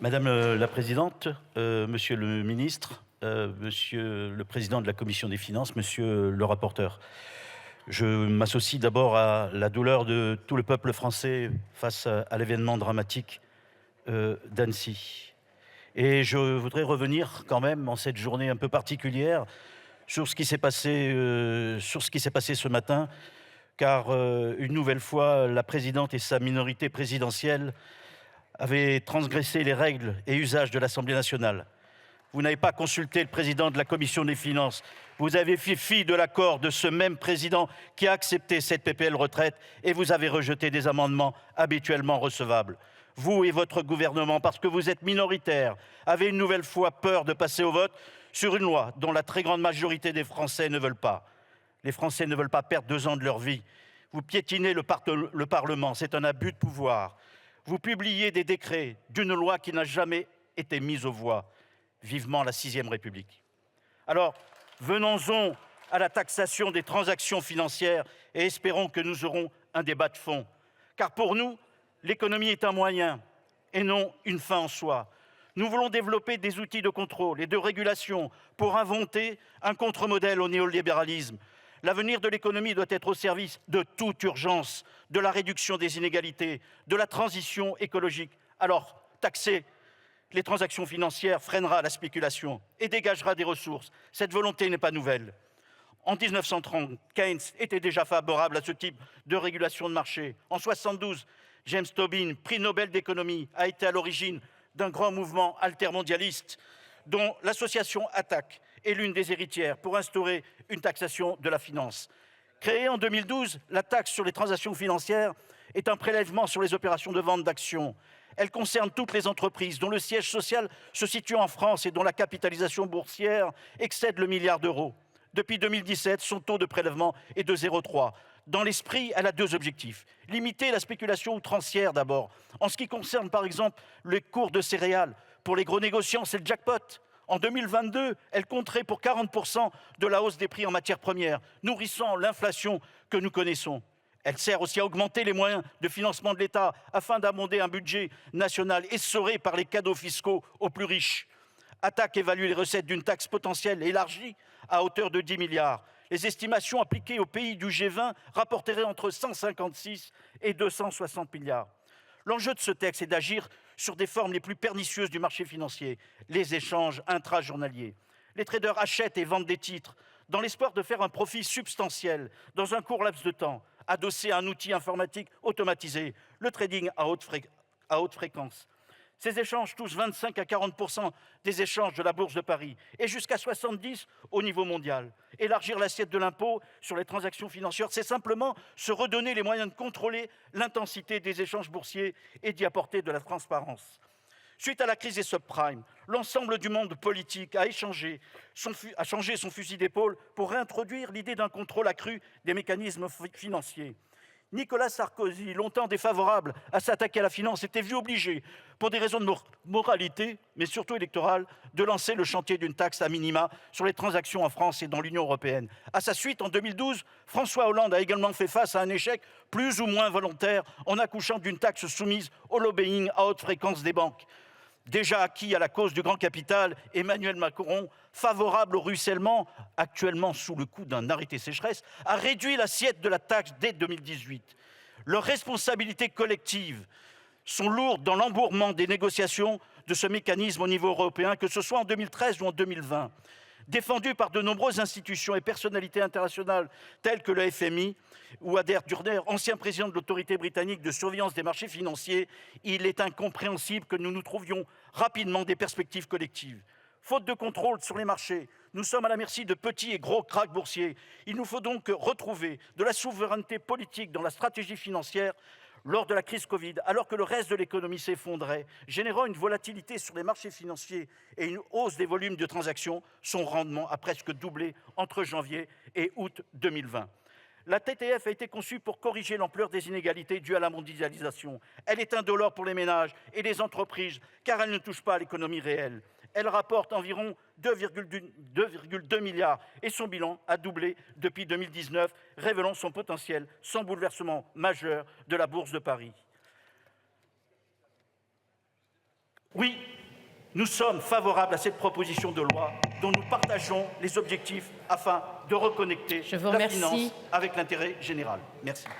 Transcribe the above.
Madame la Présidente, Monsieur le Ministre, Monsieur le Président de la Commission des Finances, Monsieur le rapporteur. Je m'associe d'abord à la douleur de tout le peuple français face à l'événement dramatique d'Annecy. Et je voudrais revenir quand même en cette journée un peu particulière sur ce qui s'est passé, ce matin, car une nouvelle fois, la présidente et sa minorité présidentielle avaient transgressé les règles et usages de l'Assemblée nationale. Vous n'avez pas consulté le président de la Commission des finances. Vous avez fait fi de l'accord de ce même président qui a accepté cette PPL retraite et vous avez rejeté des amendements habituellement recevables. Vous et votre gouvernement, parce que vous êtes minoritaire, avez une nouvelle fois peur de passer au vote sur une loi dont la très grande majorité des Français ne veulent pas. Les Français ne veulent pas perdre 2 ans de leur vie. Vous piétinez le Parlement, c'est un abus de pouvoir. Vous publiez des décrets d'une loi qui n'a jamais été mise aux voix. Vivement la 6e République. Alors, venons-en à la taxation des transactions financières et espérons que nous aurons un débat de fond. Car pour nous, l'économie est un moyen et non une fin en soi. Nous voulons développer des outils de contrôle et de régulation pour inventer un contre-modèle au néolibéralisme. L'avenir de l'économie doit être au service de toute urgence, de la réduction des inégalités, de la transition écologique. Alors, taxer les transactions financières freinera la spéculation et dégagera des ressources. Cette volonté n'est pas nouvelle. En 1930, Keynes était déjà favorable à ce type de régulation de marché. En 1972, James Tobin, prix Nobel d'économie, a été à l'origine d'un grand mouvement altermondialiste dont l'association ATTAC est l'une des héritières pour instaurer une taxation de la finance. Créée en 2012, la taxe sur les transactions financières est un prélèvement sur les opérations de vente d'actions. Elle concerne toutes les entreprises dont le siège social se situe en France et dont la capitalisation boursière excède le milliard d'euros. Depuis 2017, son taux de prélèvement est de 0,3. Dans l'esprit, elle a 2 objectifs. Limiter la spéculation outrancière d'abord. En ce qui concerne par exemple les cours de céréales, pour les gros négociants, c'est le jackpot. En 2022, elle compterait pour 40% de la hausse des prix en matières premières, nourrissant l'inflation que nous connaissons. Elle sert aussi à augmenter les moyens de financement de l'État afin d'abonder un budget national essoré par les cadeaux fiscaux aux plus riches. Attaque évalue les recettes d'une taxe potentielle élargie à hauteur de 10 milliards. Les estimations appliquées aux pays du G20 rapporteraient entre 156 et 260 milliards. L'enjeu de ce texte est d'agir sur des formes les plus pernicieuses du marché financier, les échanges intrajournaliers. Les traders achètent et vendent des titres dans l'espoir de faire un profit substantiel dans un court laps de temps, adossé à un outil informatique automatisé, le trading à haute fréquence. Ces échanges touchent 25 à 40% des échanges de la Bourse de Paris et jusqu'à 70% au niveau mondial. Élargir l'assiette de l'impôt sur les transactions financières, c'est simplement se redonner les moyens de contrôler l'intensité des échanges boursiers et d'y apporter de la transparence. Suite à la crise des subprimes, l'ensemble du monde politique a changé son fusil d'épaule pour réintroduire l'idée d'un contrôle accru des mécanismes financiers. Nicolas Sarkozy, longtemps défavorable à s'attaquer à la finance, était vu obligé, pour des raisons de moralité, mais surtout électorales, de lancer le chantier d'une taxe à minima sur les transactions en France et dans l'Union européenne. À sa suite, en 2012, François Hollande a également fait face à un échec plus ou moins volontaire en accouchant d'une taxe soumise au lobbying à haute fréquence des banques. Déjà acquis à la cause du grand capital, Emmanuel Macron, favorable au ruissellement, actuellement sous le coup d'un arrêté sécheresse, a réduit l'assiette de la taxe dès 2018. Leurs responsabilités collectives sont lourdes dans l'embourrement des négociations de ce mécanisme au niveau européen, que ce soit en 2013 ou en 2020. Défendu par de nombreuses institutions et personnalités internationales telles que le FMI ou Adair Turner, ancien président de l'autorité britannique de surveillance des marchés financiers, il est incompréhensible que nous nous trouvions rapidement des perspectives collectives. Faute de contrôle sur les marchés, nous sommes à la merci de petits et gros krachs boursiers. Il nous faut donc retrouver de la souveraineté politique dans la stratégie financière lors de la crise Covid, alors que le reste de l'économie s'effondrait, générant une volatilité sur les marchés financiers et une hausse des volumes de transactions, son rendement a presque doublé entre janvier et août 2020. La TTF a été conçue pour corriger l'ampleur des inégalités dues à la mondialisation. Elle est indolore pour les ménages et les entreprises, car elle ne touche pas à l'économie réelle. Elle rapporte environ 2,2 milliards et son bilan a doublé depuis 2019, révélant son potentiel sans bouleversement majeur de la Bourse de Paris. Oui, nous sommes favorables à cette proposition de loi dont nous partageons les objectifs afin de reconnecter la finance avec l'intérêt général. Merci.